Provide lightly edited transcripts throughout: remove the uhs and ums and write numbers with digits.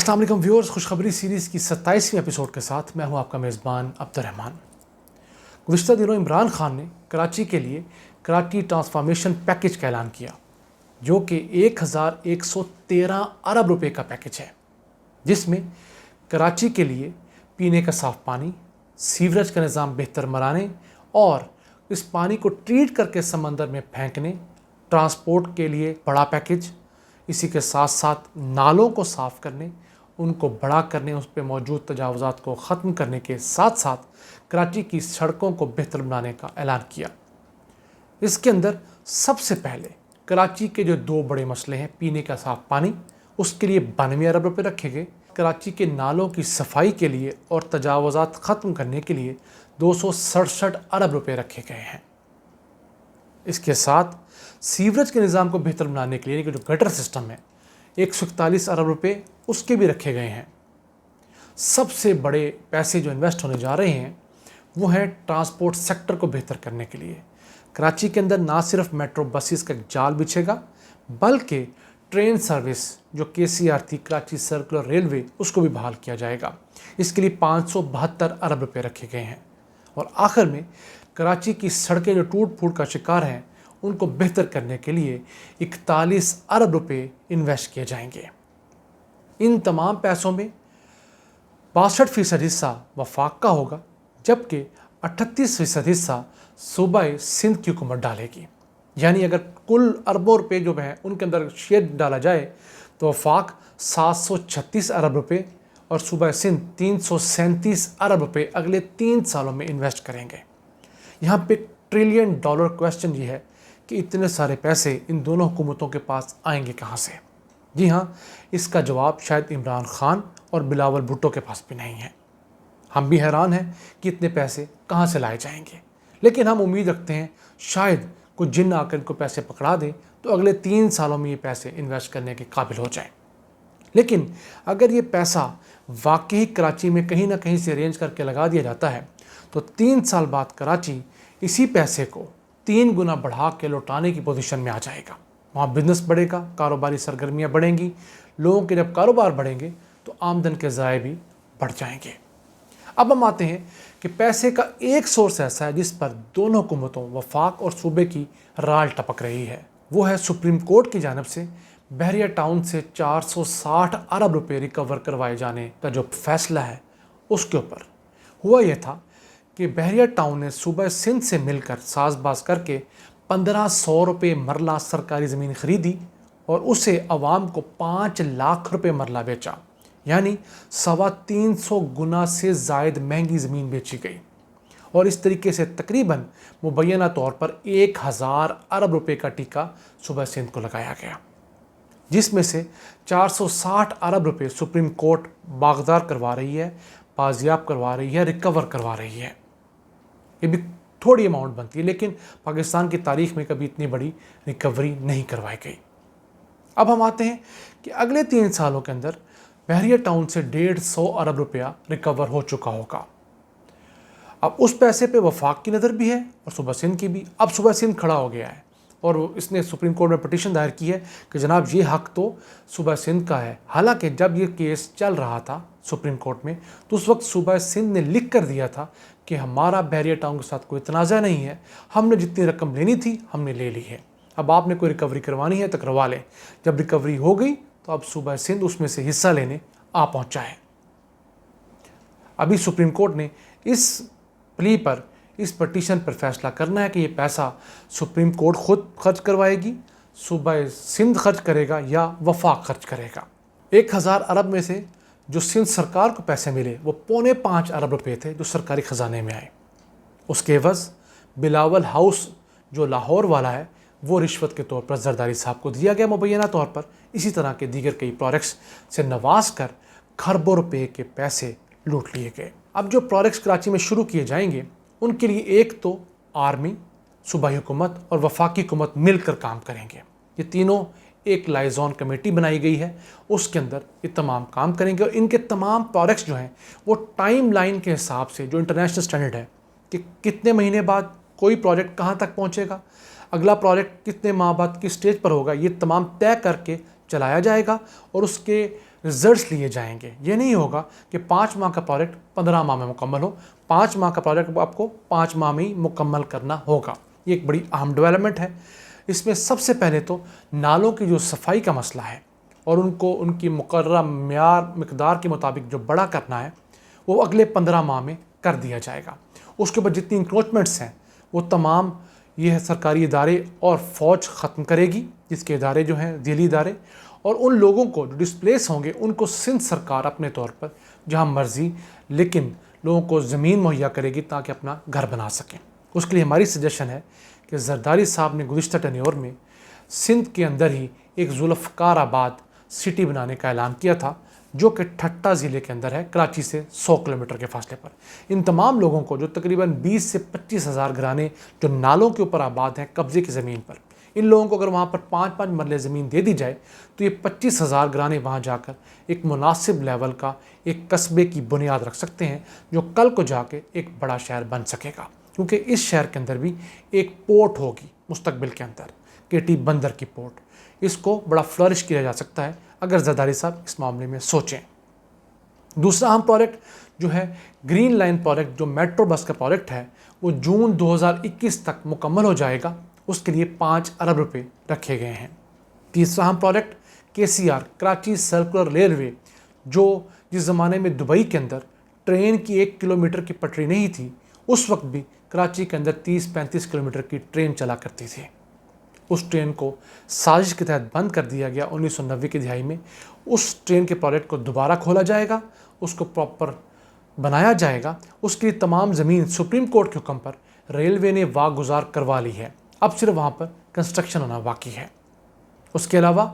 السلام علیکم ویورز، خوشخبری سیریز کی 27ویں ایپیسوڈ کے ساتھ میں ہوں آپ کا میزبان عبد الرحمان۔ گزشتہ دنوں عمران خان نے کراچی کے لیے کراچی ٹرانسفارمیشن پیکج کا اعلان کیا، جو کہ 1113 ارب روپے کا پیکج ہے، جس میں کراچی کے لیے پینے کا صاف پانی، سیوریج کا نظام بہتر بنانے اور اس پانی کو ٹریٹ کر کے سمندر میں پھینکنے، ٹرانسپورٹ کے لیے بڑا پیکج، اسی کے ساتھ ساتھ نالوں کو صاف کرنے، ان کو بڑا کرنے، اس پہ موجود تجاوزات کو ختم کرنے کے ساتھ ساتھ کراچی کی سڑکوں کو بہتر بنانے کا اعلان کیا۔ اس کے اندر سب سے پہلے کراچی کے جو دو بڑے مسئلے ہیں، پینے کا صاف پانی، اس کے لیے 92 ارب روپے رکھے گئے، کراچی کے نالوں کی صفائی کے لیے اور تجاوزات ختم کرنے کے لیے 267 ارب روپے رکھے گئے ہیں۔ اس کے ساتھ سیوریج کے نظام کو بہتر بنانے کے لیے، یعنی کہ جو گٹر سسٹم ہے، 141 ارب روپے اس کے بھی رکھے گئے ہیں۔ سب سے بڑے پیسے جو انویسٹ ہونے جا رہے ہیں وہ ہیں ٹرانسپورٹ سیکٹر کو بہتر کرنے کے لیے۔ کراچی کے اندر نہ صرف میٹرو بسیز کا جال بچھے گا، بلکہ ٹرین سروس جو KCR تھی، کراچی سرکولر ریلوے، اس کو بھی بحال کیا جائے گا۔ اس کے لیے 572 ارب روپے رکھے گئے ہیں۔ اور آخر میں کراچی کی سڑکیں جو ٹوٹ پھوٹ کا شکار ہیں، ان کو بہتر کرنے کے لیے 41 ارب روپے انویسٹ کیے جائیں گے۔ ان تمام پیسوں میں 62% حصہ وفاق کا ہوگا، جبکہ 38% حصہ صوبہ سندھ کی حکومت ڈالے گی۔ یعنی اگر کل اربوں روپے جو ہیں ان کے اندر شیئر ڈالا جائے تو وفاق 736 ارب روپے اور صوبہ سندھ 337 ارب روپے اگلے 3 سالوں میں انویسٹ کریں گے۔ یہاں پہ $1 ٹریلین کویسچن یہ ہے کہ اتنے سارے پیسے ان دونوں حکومتوں کے پاس آئیں گے کہاں سے؟ جی ہاں، اس کا جواب شاید عمران خان اور بلاول بھٹو کے پاس بھی نہیں ہے۔ ہم بھی حیران ہیں کہ اتنے پیسے کہاں سے لائے جائیں گے، لیکن ہم امید رکھتے ہیں شاید کوئی جن آ کر ان کو پیسے پکڑا دے تو اگلے 3 سالوں میں یہ پیسے انویسٹ کرنے کے قابل ہو جائیں۔ لیکن اگر یہ پیسہ واقعی کراچی میں کہیں نہ کہیں سے ارینج کر کے لگا دیا جاتا ہے تو 3 سال بعد کراچی اسی پیسے کو 3 گنا بڑھا کے لوٹانے کی پوزیشن میں آ جائے گا۔ وہاں بزنس بڑھے گا، کاروباری سرگرمیاں بڑھیں گی، لوگوں کے جب کاروبار بڑھیں گے تو آمدن کے ذرائع بھی بڑھ جائیں گے۔ اب ہم آتے ہیں کہ پیسے کا ایک سورس ایسا ہے جس پر دونوں حکومتوں، وفاق اور صوبے کی رال ٹپک رہی ہے، وہ ہے سپریم کورٹ کی جانب سے بحریہ ٹاؤن سے 460 ارب روپے ریکور کروائے جانے کا جو فیصلہ ہے۔ اس کے اوپر ہوا یہ تھا کہ بحریہ ٹاؤن نے صوبہ سندھ سے مل کر ساز باز کر کے 1500 روپے مرلہ سرکاری زمین خریدی اور اسے عوام کو 5 لاکھ روپے مرلہ بیچا، یعنی 350 گنا سے زائد مہنگی زمین بیچی گئی۔ اور اس طریقے سے تقریباً مبینہ طور پر 1000 ارب روپے کا ٹیکہ صوبہ سندھ کو لگایا گیا، جس میں سے 460 ارب روپے سپریم کورٹ باغدار کروا رہی ہے، بازیاب کروا رہی ہے، ریکور کروا رہی ہے۔ یہ بھی تھوڑی اماؤنٹ بنتی ہے، لیکن پاکستان کی تاریخ میں کبھی اتنی بڑی ریکوری نہیں کروائی گئی۔ اب ہم آتے ہیں کہ اگلے 3 سالوں کے اندر بحریہ ٹاؤن سے 150 ارب روپیہ ریکور ہو چکا ہوگا۔ اب اس پیسے پہ وفاق کی نظر بھی ہے اور صوبہ سندھ کی بھی۔ اب صوبہ سندھ کھڑا ہو گیا ہے اور اس نے سپریم کورٹ میں پٹیشن دائر کی ہے کہ جناب یہ حق تو صوبہ سندھ کا ہے۔ حالانکہ جب یہ کیس چل رہا تھا سپریم کورٹ میں تو اس وقت صوبہ سندھ نے لکھ کر دیا تھا کہ ہمارا بحریہ ٹاؤن کے ساتھ کوئی تنازع نہیں ہے، ہم نے جتنی رقم لینی تھی ہم نے لے لی ہے، اب آپ نے کوئی ریکوری کروانی ہے تو کروا لیں۔ جب ریکوری ہو گئی تو اب صوبہ سندھ اس میں سے حصہ لینے آ پہنچا ہے۔ ابھی سپریم کورٹ نے اس پلی پر، اس پٹیشن پر فیصلہ کرنا ہے کہ یہ پیسہ سپریم کورٹ خود خرچ کروائے گی، صوبہ سندھ خرچ کرے گا یا وفاق خرچ کرے گا۔ 1000 ارب میں سے جو سندھ سرکار کو پیسے ملے وہ 4.25 ارب روپے تھے جو سرکاری خزانے میں آئے۔ اس کے عوض بلاول ہاؤس جو لاہور والا ہے وہ رشوت کے طور پر زرداری صاحب کو دیا گیا مبینہ طور پر۔ اسی طرح کے دیگر کئی پروجیکٹس سے نواز کر کھربوں روپے کے پیسے لوٹ لیے گئے۔ اب جو پروجیکٹس کراچی میں شروع کیے جائیں گے ان کے لیے ایک تو آرمی، صوبائی حکومت اور وفاقی حکومت مل کر کام کریں گے۔ یہ تینوں ایک لائزون کمیٹی بنائی گئی ہے، اس کے اندر یہ تمام کام کریں گے اور ان کے تمام پروجیکٹس جو ہیں وہ ٹائم لائن کے حساب سے جو انٹرنیشنل سٹینڈرڈ ہے کہ کتنے مہینے بعد کوئی پروجیکٹ کہاں تک پہنچے گا، اگلا پروجیکٹ کتنے ماہ بعد کس سٹیج پر ہوگا، یہ تمام طے کر کے چلایا جائے گا اور اس کے رزلٹس لیے جائیں گے۔ یہ نہیں ہوگا کہ 5 ماہ کا پروجیکٹ 15 ماہ میں مکمل ہو، 5 ماہ کا پروجیکٹ آپ کو 5 ماہ میں ہی مکمل کرنا ہوگا۔ یہ ایک بڑی اہم ڈیولپمنٹ ہے۔ اس میں سب سے پہلے تو نالوں کی جو صفائی کا مسئلہ ہے اور ان کی مقررہ مقدار کے مطابق جو بڑا کرنا ہے وہ اگلے 15 ماہ میں کر دیا جائے گا۔ اس کے اوپر جتنی انکروچمنٹس ہیں وہ تمام یہ سرکاری ادارے اور فوج ختم کرے گی، جس کے ادارے جو ہیں ذیلی ادارے، اور ان لوگوں کو جو ڈسپلیس ہوں گے ان کو سندھ سرکار اپنے طور پر جہاں مرضی لیکن لوگوں کو زمین مہیا کرے گی تاکہ اپنا گھر بنا سکیں۔ اس کے لیے ہماری سجیشن ہے کہ زرداری صاحب نے گزشتہ ٹینیور میں سندھ کے اندر ہی ایک ذوالفقار آباد سٹی بنانے کا اعلان کیا تھا، جو کہ ٹھٹہ ضلع کے اندر ہے، کراچی سے 100 کلومیٹر کے فاصلے پر۔ ان تمام لوگوں کو جو تقریباً 20 سے 25 ہزار گھرانے جو نالوں کے اوپر آباد ہیں قبضے کی زمین پر، ان لوگوں کو اگر وہاں پر 5 مرلے زمین دے دی جائے تو یہ 25 ہزار گھرانے وہاں جا کر ایک مناسب لیول کا ایک قصبے کی بنیاد رکھ سکتے ہیں، جو کل کو جا کے ایک بڑا شہر بن سکے گا، کیونکہ اس شہر کے اندر بھی ایک پورٹ ہوگی مستقبل کے اندر، KT بندر کی پورٹ۔ اس کو بڑا فلرش کیا جا سکتا ہے اگر زرداری صاحب اس معاملے میں سوچیں۔ دوسرا اہم پروجیکٹ جو ہے گرین لائن پروجیکٹ، جو میٹرو بس کا پروجیکٹ ہے، وہ جون 2021 تک مکمل ہو جائے گا۔ اس کے لیے 5 ارب روپے رکھے گئے ہیں۔ تیسرا اہم project KCR Karachi circular railway, جس زمانے میں دبئی کے اندر ٹرین کی 1 کلومیٹر کی پٹری نہیں تھی، اس وقت بھی کراچی کے اندر 30-35 کلومیٹر کی ٹرین چلا کرتی تھی۔ اس ٹرین کو سازش کے تحت بند کر دیا گیا 1990 کی دہائی میں۔ اس ٹرین کے پروجیکٹ کو دوبارہ کھولا جائے گا، اس کو پراپر بنایا جائے گا۔ اس کی تمام زمین سپریم کورٹ کے حکم پر ریلوے نے واگزار کروا لی ہے، اب صرف وہاں پر کنسٹرکشن ہونا باقی ہے۔ اس کے علاوہ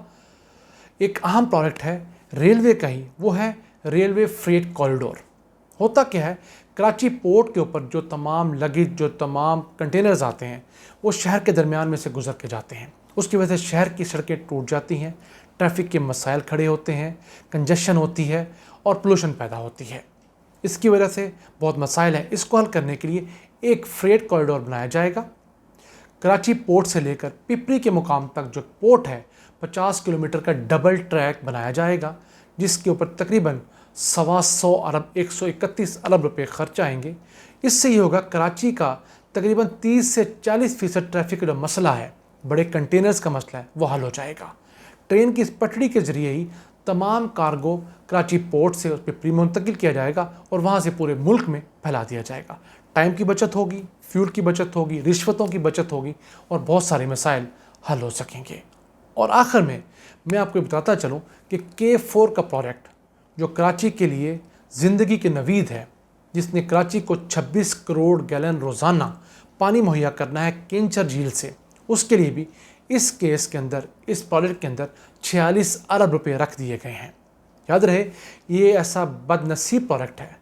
ایک اہم پروجیکٹ ہے ریلوے کا ہی، وہ ہے ریلوے فریٹ کوریڈور۔ ہوتا کیا ہے، کراچی پورٹ کے اوپر جو تمام لگیج، جو تمام کنٹینرز آتے ہیں وہ شہر کے درمیان میں سے گزر کے جاتے ہیں۔ اس کی وجہ سے شہر کی سڑکیں ٹوٹ جاتی ہیں، ٹریفک کے مسائل کھڑے ہوتے ہیں، کنجیشن ہوتی ہے اور پولوشن پیدا ہوتی ہے۔ اس کی وجہ سے بہت مسائل ہیں۔ اس کو حل کرنے کے لیے ایک فریٹ کوریڈور بنایا جائے گا۔ کراچی پورٹ سے لے کر پپری کے مقام تک جو پورٹ ہے 50 کلومیٹر کا ڈبل ٹریک بنایا جائے گا، جس کے اوپر تقریباً 131 ارب روپے خرچ آئیں گے۔ اس سے یہ ہوگا کراچی کا تقریباً 30 سے 40% ٹریفک کا جو مسئلہ ہے، بڑے کنٹینرز کا مسئلہ ہے، وہ حل ہو جائے گا۔ ٹرین کی اس پٹڑی کے ذریعے ہی تمام کارگو کراچی پورٹ سے اس پہ منتقل کیا جائے گا اور وہاں سے پورے ملک میں پھیلا دیا جائے گا۔ ٹائم کی بچت ہوگی، فیول کی بچت ہوگی، رشوتوں کی بچت ہوگی اور بہت سارے مسائل حل ہو سکیں گے۔ اور آخر میں آپ کو بتاتا چلوں کہ K4 کا پروجیکٹ جو کراچی کے لیے زندگی کی نوید ہے، جس نے کراچی کو 26 کروڑ گیلن روزانہ پانی مہیا کرنا ہے کینچر جھیل سے، اس کے لیے بھی اس کیس کے اندر، اس پروجیکٹ کے اندر 46 ارب روپے رکھ دیے گئے ہیں۔ یاد رہے، یہ ایسا بد نصیب پروجیکٹ ہے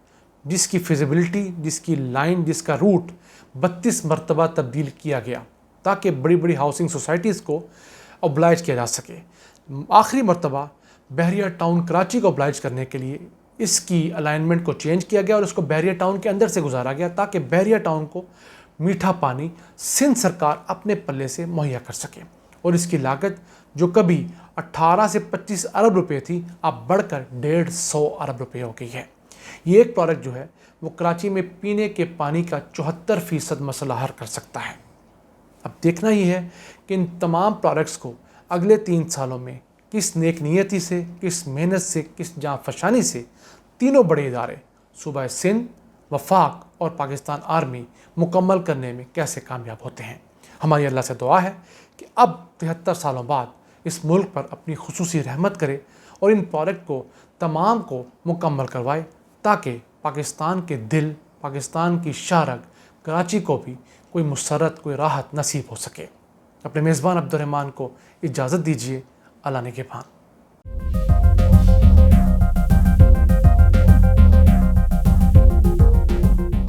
جس کی فیزیبلٹی، جس کی لائن، جس کا روٹ 32 مرتبہ تبدیل کیا گیا تاکہ بڑی بڑی ہاؤسنگ سوسائٹیز کو اوبلائج کیا جا سکے۔ آخری مرتبہ بحریہ ٹاؤن کراچی کو اوبلائج کرنے کے لیے اس کی الائنمنٹ کو چینج کیا گیا اور اس کو بحریہ ٹاؤن کے اندر سے گزارا گیا تاکہ بحریہ ٹاؤن کو میٹھا پانی سندھ سرکار اپنے پلے سے مہیا کر سکے، اور اس کی لاگت جو کبھی 18 سے 25 ارب روپے تھی اب بڑھ کر 150 ارب روپے ہو گئی ہے۔ یہ ایک پروجیکٹ جو ہے وہ کراچی میں پینے کے پانی کا 74% مسئلہ حل کر سکتا ہے۔ اب دیکھنا یہ ہے کہ ان تمام پروجیکٹس کو اگلے 3 سالوں میں کس نیک نیتی سے، کس محنت سے، کس جاں فشانی سے تینوں بڑے ادارے صوبہ سندھ، وفاق اور پاکستان آرمی مکمل کرنے میں کیسے کامیاب ہوتے ہیں۔ ہماری اللہ سے دعا ہے کہ اب 73 سالوں بعد اس ملک پر اپنی خصوصی رحمت کرے اور ان پروجیکٹ کو تمام کو مکمل کروائے تاکہ پاکستان کے دل، پاکستان کی شارگ کراچی کو بھی کوئی مسرت، کوئی راحت نصیب ہو سکے۔ اپنے میزبان عبد الرحمان کو اجازت دیجیے۔ اللہ نگہبان۔